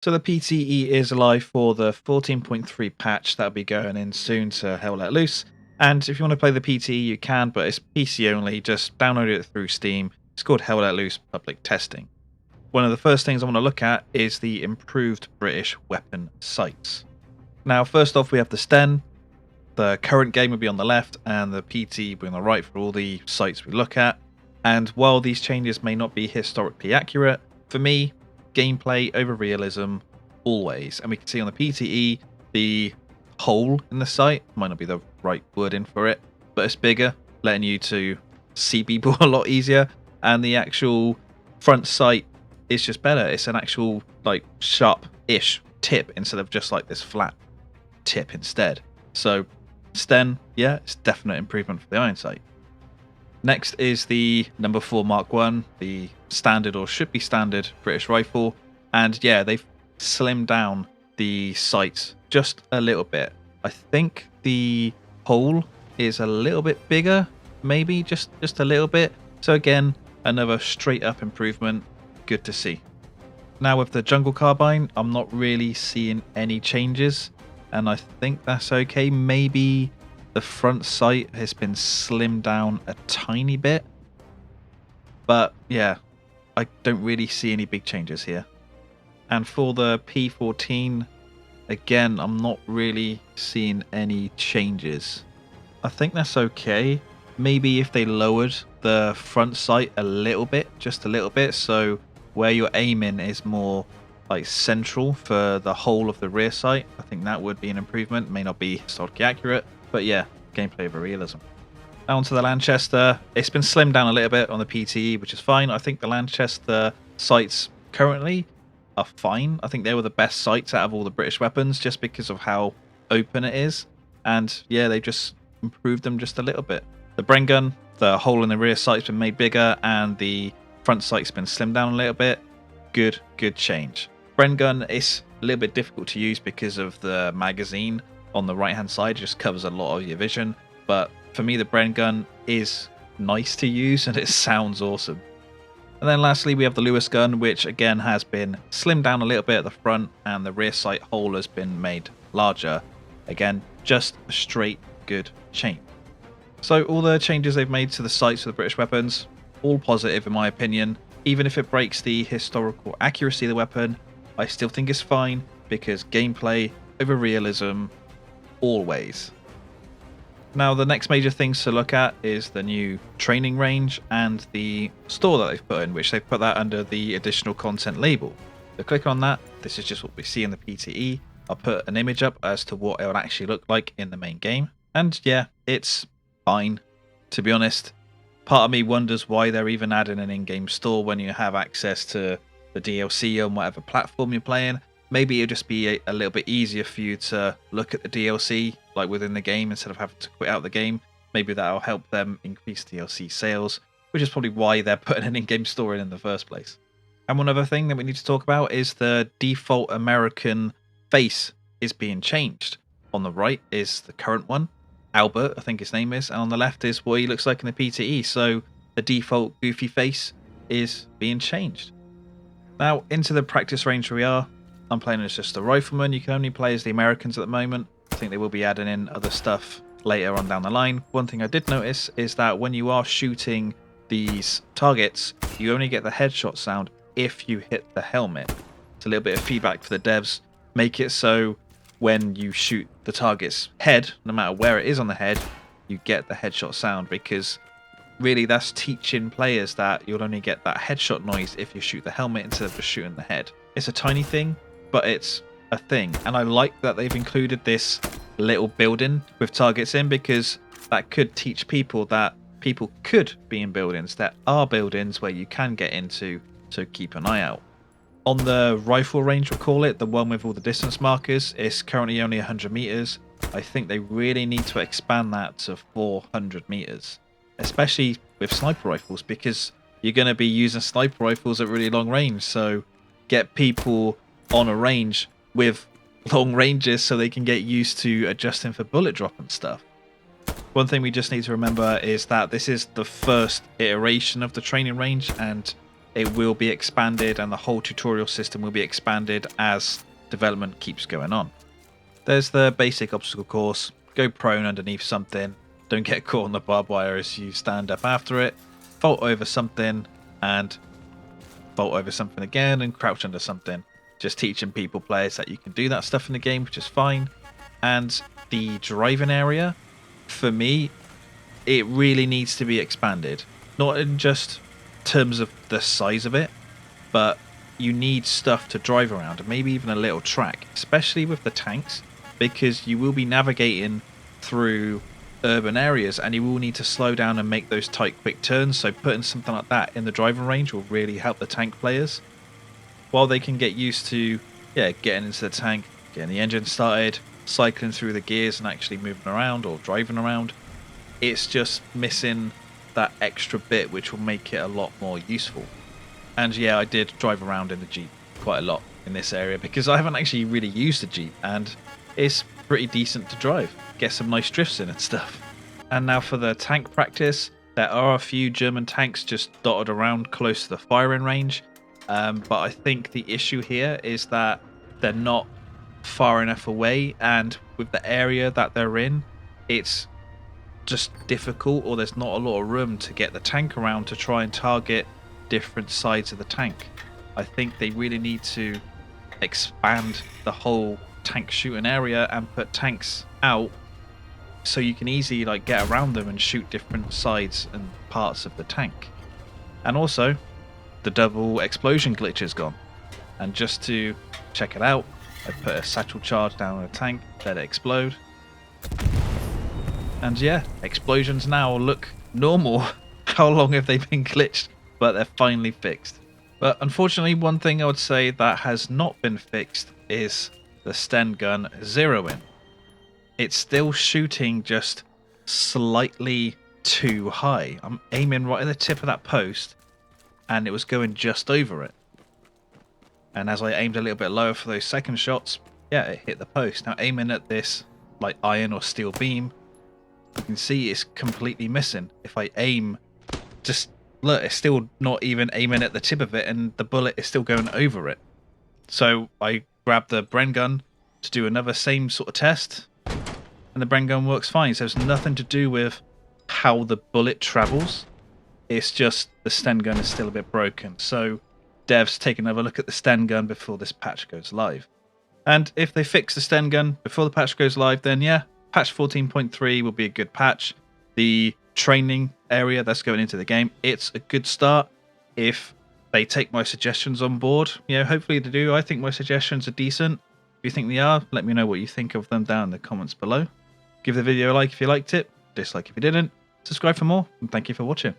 So the PTE is live for the 14.3 patch that'll be going in soon to Hell Let Loose. And if you want to play the PTE, you can, but it's PC only. Just download it through Steam. It's called Hell Let Loose Public Testing. One of the first things I want to look at is the improved British weapon sights. Now, first off, we have the Sten. The current game will be on the left, and the PT will be on the right for all the sights we look at. And while these changes may not be historically accurate, for me, gameplay over realism always. And we can see on the PTE, the hole in the sight might not be the right wording for it, but it's bigger, letting you to see people a lot easier. And the actual front sight is just better. It's an actual like sharp-ish tip instead of just like this flat tip instead. So Sten, yeah, it's definite improvement for the iron sight. Next is the number 4 Mark 1, the standard or should be standard British rifle. And yeah, they've slimmed down the sights just a little bit. I think the hole is a little bit bigger, maybe just a little bit. So again, another straight up improvement. Good to see. Now with the jungle carbine, I'm not really seeing any changes, and I think that's okay. Maybe the front sight has been slimmed down a tiny bit, but yeah, I don't really see any big changes here. And for the P14, again, I'm not really seeing any changes. I think that's okay. Maybe if they lowered the front sight a little bit, just a little bit, so where you're aiming is more like central for the whole of the rear sight, I think that would be an improvement. May not be historically accurate, but yeah, gameplay over realism. Now onto the Lanchester. It's been slimmed down a little bit on the PTE, which is fine. I think the Lanchester sights currently are fine. I think they were the best sights out of all the British weapons just because of how open it is. And yeah, they just improved them just a little bit. The Bren gun, the hole in the rear sight's been made bigger and the front sight's been slimmed down a little bit. Good change. Bren gun is a little bit difficult to use because of the magazine on the right hand side. It just covers a lot of your vision, but for me the Bren gun is nice to use and it sounds awesome. And then lastly we have the Lewis gun, which again has been slimmed down a little bit at the front and the rear sight hole has been made larger. Again, just a straight good change. So all the changes they've made to the sights of the British weapons, all positive in my opinion. Even if it breaks the historical accuracy of the weapon, I still think it's fine because gameplay over realism always. Now the next major things to look at is the new training range and the store that they've put in, which they've put that under the additional content label. So click on that. This is just what we see in the PTE. I'll put an image up as to what it would actually look like in the main game. And yeah, it's fine, to be honest. Part of me wonders why they're even adding an in-game store when you have access to the DLC on whatever platform you're playing. Maybe it'll just be a little bit easier for you to look at the DLC like within the game instead of having to quit out the game. Maybe that'll help them increase DLC sales, which is probably why they're putting an in-game store in the first place. And one other thing that we need to talk about is the default American face is being changed. On the right is the current one, Albert, I think his name is, and on the left is what he looks like in the PTE. So the default goofy face is being changed. Now into the practice range we are. I'm playing as just a rifleman. You can only play as the Americans at the moment. I think they will be adding in other stuff later on down the line. One thing I did notice is that when you are shooting these targets, you only get the headshot sound if you hit the helmet. It's a little bit of feedback for the devs. Make it so when you shoot the target's head, no matter where it is on the head, you get the headshot sound, because really that's teaching players that you'll only get that headshot noise if you shoot the helmet instead of just shooting the head. It's a tiny thing, but it's a thing, and I like that they've included this little building with targets in, because that could teach people that people could be in buildings. There are buildings where you can get into, so keep an eye out. On the rifle range, we'll call it, the one with all the distance markers, it's currently only 100 meters. I think they really need to expand that to 400 meters, especially with sniper rifles, because you're going to be using sniper rifles at really long range. So get people on a range with long ranges so they can get used to adjusting for bullet drop and stuff. One thing we just need to remember is that this is the first iteration of the training range, and it will be expanded, and the whole tutorial system will be expanded as development keeps going on. There's the basic obstacle course. Go prone underneath something. Don't get caught on the barbed wire as you stand up after it. Vault over something and vault over something again and crouch under something. Just teaching players that you can do that stuff in the game, which is fine. And the driving area, for me, it really needs to be expanded. Not in just terms of the size of it, but you need stuff to drive around, and maybe even a little track, especially with the tanks, because you will be navigating through urban areas and you will need to slow down and make those tight quick turns. So putting something like that in the driving range will really help the tank players while they can get used to getting into the tank, getting the engine started, cycling through the gears and actually moving around or driving around. It's just missing that extra bit which will make it a lot more useful. And I did drive around in the Jeep quite a lot in this area because I haven't actually really used the Jeep, and it's pretty decent to drive. Get some nice drifts in and stuff. And now for the tank practice, there are a few German tanks just dotted around close to the firing range, but I think the issue here is that they're not far enough away, and with the area that they're in, it's just difficult, or there's not a lot of room to get the tank around to try and target different sides of the tank. I think they really need to expand the whole tank shooting area and put tanks out so you can easily get around them and shoot different sides and parts of the tank. And also, the double explosion glitch is gone. And just to check it out, I put a satchel charge down on a tank, let it explode. And explosions now look normal. How long have they been glitched? But they're finally fixed. But unfortunately, one thing I would say that has not been fixed is the Sten gun zeroing. It's still shooting just slightly too high. I'm aiming right at the tip of that post and it was going just over it. And as I aimed a little bit lower for those second shots, it hit the post. Now aiming at this iron or steel beam, you can see it's completely missing. If I aim, just look, it's still not even aiming at the tip of it and the bullet is still going over it. So I grabbed the Bren gun to do another same sort of test, and the Bren gun works fine. So it's nothing to do with how the bullet travels. It's just the Sten gun is still a bit broken. So devs, take another look at the Sten gun before this patch goes live. And if they fix the Sten gun before the patch goes live, then patch 14.3 will be a good patch. The training area that's going into the game, it's a good start if they take my suggestions on board. Hopefully they do. I think my suggestions are decent. If you think they are, let me know what you think of them down in the comments below. Give the video a like if you liked it, dislike if you didn't, subscribe for more, and thank you for watching.